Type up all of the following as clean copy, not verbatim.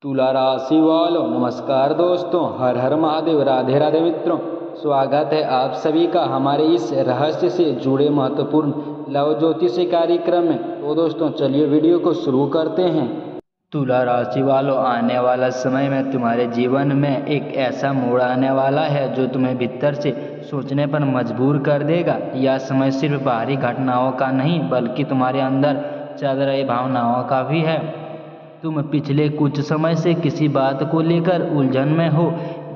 तुला राशि वालों नमस्कार दोस्तों, हर हर महादेव, राधे राधे मित्रों। स्वागत है आप सभी का हमारे इस रहस्य से जुड़े महत्वपूर्ण लव ज्योतिष कार्यक्रम में। तो दोस्तों चलिए वीडियो को शुरू करते हैं। तुला राशि वालों, आने वाला समय में तुम्हारे जीवन में एक ऐसा मोड़ आने वाला है जो तुम्हें भीतर से सोचने पर मजबूर कर देगा। यह समय सिर्फ बाहरी घटनाओं का नहीं बल्कि तुम्हारे अंदर चल रही भावनाओं का भी है। तुम पिछले कुछ समय से किसी बात को लेकर उलझन में हो।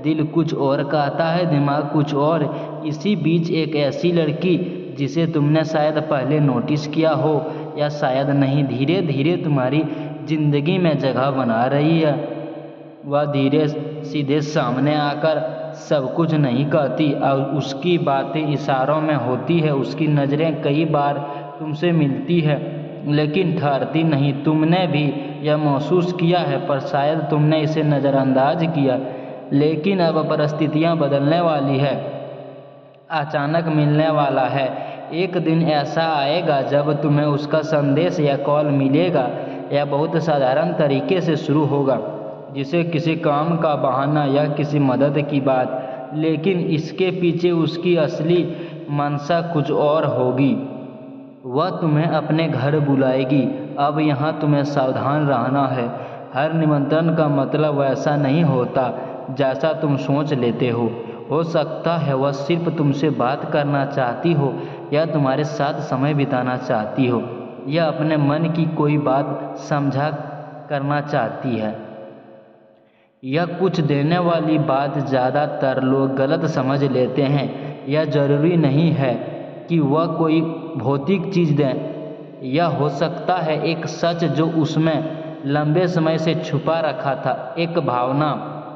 दिल कुछ और कहता है, दिमाग कुछ और। इसी बीच एक ऐसी लड़की जिसे तुमने शायद पहले नोटिस किया हो या शायद नहीं, धीरे धीरे तुम्हारी जिंदगी में जगह बना रही है। वह धीरे सीधे सामने आकर सब कुछ नहीं कहती और उसकी बातें इशारों में होती है। उसकी नज़रें कई बार तुमसे मिलती है लेकिन ठहरती नहीं। तुमने भी यह महसूस किया है पर शायद तुमने इसे नज़रअंदाज किया। लेकिन अब परिस्थितियां बदलने वाली है, अचानक मिलने वाला है। एक दिन ऐसा आएगा जब तुम्हें उसका संदेश या कॉल मिलेगा। यह बहुत साधारण तरीके से शुरू होगा, जिसे किसी काम का बहाना या किसी मदद की बात, लेकिन इसके पीछे उसकी असली मंशा कुछ और होगी। वह तुम्हें अपने घर बुलाएगी। अब यहाँ तुम्हें सावधान रहना है। हर निमंत्रण का मतलब वैसा नहीं होता जैसा तुम सोच लेते हो सकता है वह सिर्फ तुमसे बात करना चाहती हो या तुम्हारे साथ समय बिताना चाहती हो या अपने मन की कोई बात समझा करना चाहती है। यह कुछ देने वाली बात ज़्यादातर लोग गलत समझ लेते हैं। यह जरूरी नहीं है कि वह कोई भौतिक चीज़ दें। यह हो सकता है एक सच जो उसमें लंबे समय से छुपा रखा था, एक भावना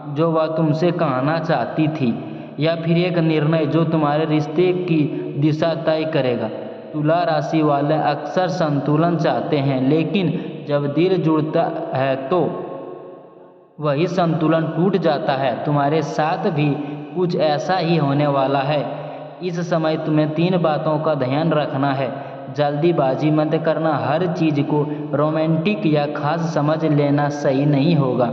जो वह तुमसे कहना चाहती थी, या फिर एक निर्णय जो तुम्हारे रिश्ते की दिशा तय करेगा। तुला राशि वाले अक्सर संतुलन चाहते हैं, लेकिन जब दिल जुड़ता है तो वही संतुलन टूट जाता है। तुम्हारे साथ भी कुछ ऐसा ही होने वाला है। इस समय तुम्हें 3 बातों का ध्यान रखना है। जल्दीबाजी मत करना। हर चीज़ को रोमांटिक या खास समझ लेना सही नहीं होगा।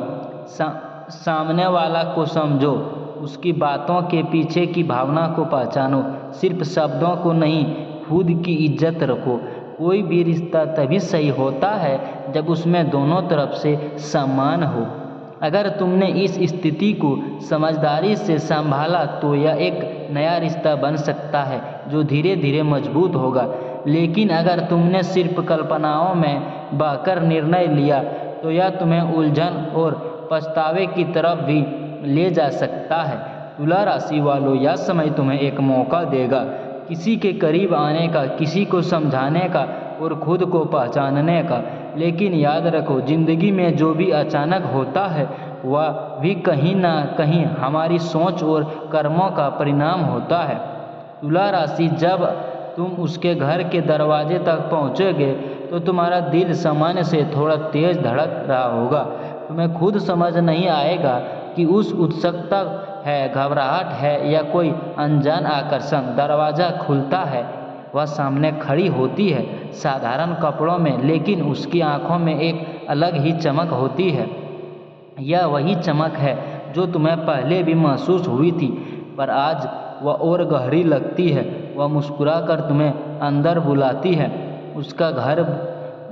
सामने वाला को समझो, उसकी बातों के पीछे की भावना को पहचानो, सिर्फ शब्दों को नहीं। खुद की इज्जत रखो। कोई भी रिश्ता तभी सही होता है जब उसमें दोनों तरफ से सम्मान हो। अगर तुमने इस स्थिति को समझदारी से संभाला तो यह एक नया रिश्ता बन सकता है जो धीरे धीरे मजबूत होगा। लेकिन अगर तुमने सिर्फ कल्पनाओं में बहकर निर्णय लिया तो यह तुम्हें उलझन और पछतावे की तरफ भी ले जा सकता है। तुला राशि वालों, यह समय तुम्हें एक मौका देगा किसी के करीब आने का, किसी को समझाने का और खुद को पहचानने का। लेकिन याद रखो, जिंदगी में जो भी अचानक होता है वह भी कहीं ना कहीं हमारी सोच और कर्मों का परिणाम होता है। तुला राशि, जब तुम उसके घर के दरवाजे तक पहुँचोगे तो तुम्हारा दिल सामान्य से थोड़ा तेज धड़क रहा होगा। तुम्हें खुद समझ नहीं आएगा कि उस उत्सुकता है, घबराहट है या कोई अनजान आकर्षण। दरवाज़ा खुलता है, वह सामने खड़ी होती है, साधारण कपड़ों में, लेकिन उसकी आंखों में एक अलग ही चमक होती है। यह वही चमक है जो तुम्हें पहले भी महसूस हुई थी, पर आज वह और गहरी लगती है। वह मुस्कुराकर तुम्हें अंदर बुलाती है। उसका घर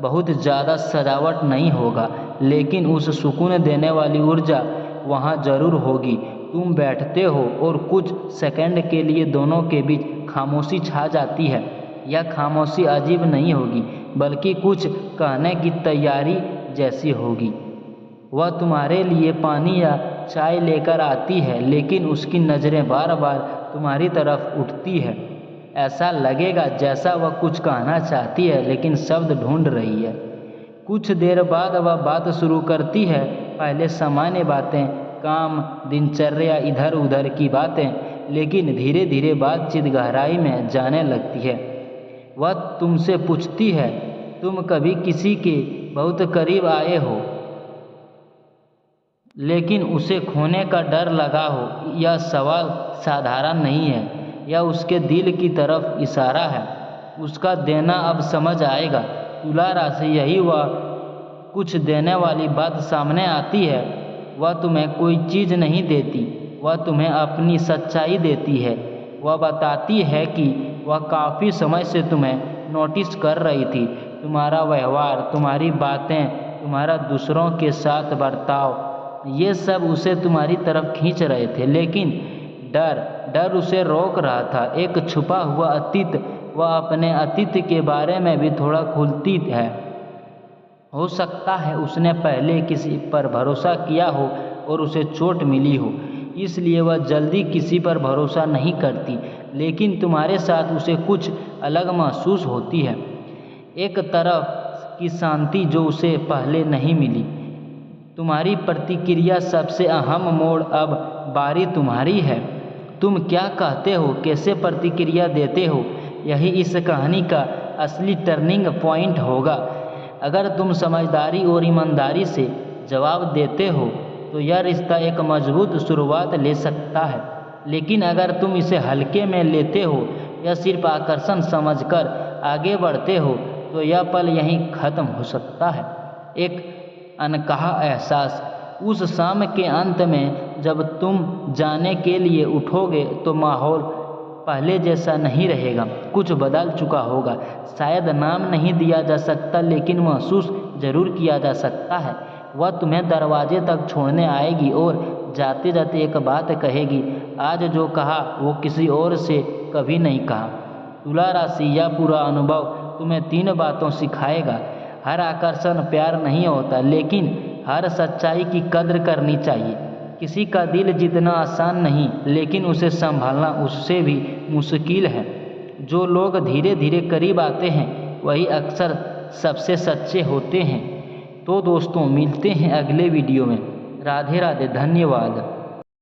बहुत ज़्यादा सजावट नहीं होगा, लेकिन उस सुकून देने वाली ऊर्जा वहाँ ज़रूर होगी। तुम बैठते हो और कुछ सेकंड के लिए दोनों के बीच खामोशी छा जाती है। यह खामोशी अजीब नहीं होगी बल्कि कुछ कहने की तैयारी जैसी होगी। वह तुम्हारे लिए पानी या चाय लेकर आती है, लेकिन उसकी नज़रें बार बार तुम्हारी तरफ उठती है। ऐसा लगेगा जैसा वह कुछ कहना चाहती है लेकिन शब्द ढूंढ रही है। कुछ देर बाद वह बात शुरू करती है। पहले सामान्य बातें, काम, दिनचर्या, इधर उधर की बातें, लेकिन धीरे धीरे बातचीत गहराई में जाने लगती है। वह तुमसे पूछती है, तुम कभी किसी के बहुत करीब आए हो लेकिन उसे खोने का डर लगा हो? यह सवाल साधारण नहीं है, यह उसके दिल की तरफ इशारा है। उसका देना अब समझ आएगा। तुला राशि, यही वह कुछ देने वाली बात सामने आती है, वह तुम्हें कोई चीज़ नहीं देती, वह तुम्हें अपनी सच्चाई देती है। वह बताती है कि वह काफ़ी समय से तुम्हें नोटिस कर रही थी, तुम्हारा व्यवहार, तुम्हारी बातें, तुम्हारा दूसरों के साथ बर्ताव, ये सब उसे तुम्हारी तरफ खींच रहे थे। लेकिन डर उसे रोक रहा था। एक छुपा हुआ अतीत, वह अपने अतीत के बारे में भी थोड़ा खुलती है। हो सकता है उसने पहले किसी पर भरोसा किया हो और उसे चोट मिली हो, इसलिए वह जल्दी किसी पर भरोसा नहीं करती। लेकिन तुम्हारे साथ उसे कुछ अलग महसूस होती है, एक तरफ की शांति जो उसे पहले नहीं मिली। तुम्हारी प्रतिक्रिया सबसे अहम मोड़, अब बारी तुम्हारी है। तुम क्या कहते हो, कैसे प्रतिक्रिया देते हो, यही इस कहानी का असली टर्निंग पॉइंट होगा। अगर तुम समझदारी और ईमानदारी से जवाब देते हो तो यह रिश्ता एक मजबूत शुरुआत ले सकता है। लेकिन अगर तुम इसे हल्के में लेते हो या सिर्फ आकर्षण समझकर आगे बढ़ते हो तो यह पल यहीं खत्म हो सकता है। एक अनकहा एहसास। उस शाम के अंत में जब तुम जाने के लिए उठोगे तो माहौल पहले जैसा नहीं रहेगा, कुछ बदल चुका होगा। शायद नाम नहीं दिया जा सकता, लेकिन महसूस जरूर किया जा सकता है। वह तुम्हें दरवाजे तक छोड़ने आएगी और जाते जाते एक बात कहेगी, आज जो कहा वो किसी और से कभी नहीं कहा। तुला राशि, यह पूरा अनुभव तुम्हें 3 बातों सिखाएगा। हर आकर्षण प्यार नहीं होता, लेकिन हर सच्चाई की कद्र करनी चाहिए। किसी का दिल जीतना आसान नहीं, लेकिन उसे संभालना उससे भी मुश्किल है। जो लोग धीरे धीरे करीब आते हैं वही अक्सर सबसे सच्चे होते हैं। तो दोस्तों, मिलते हैं अगले वीडियो में। राधे राधे, धन्यवाद।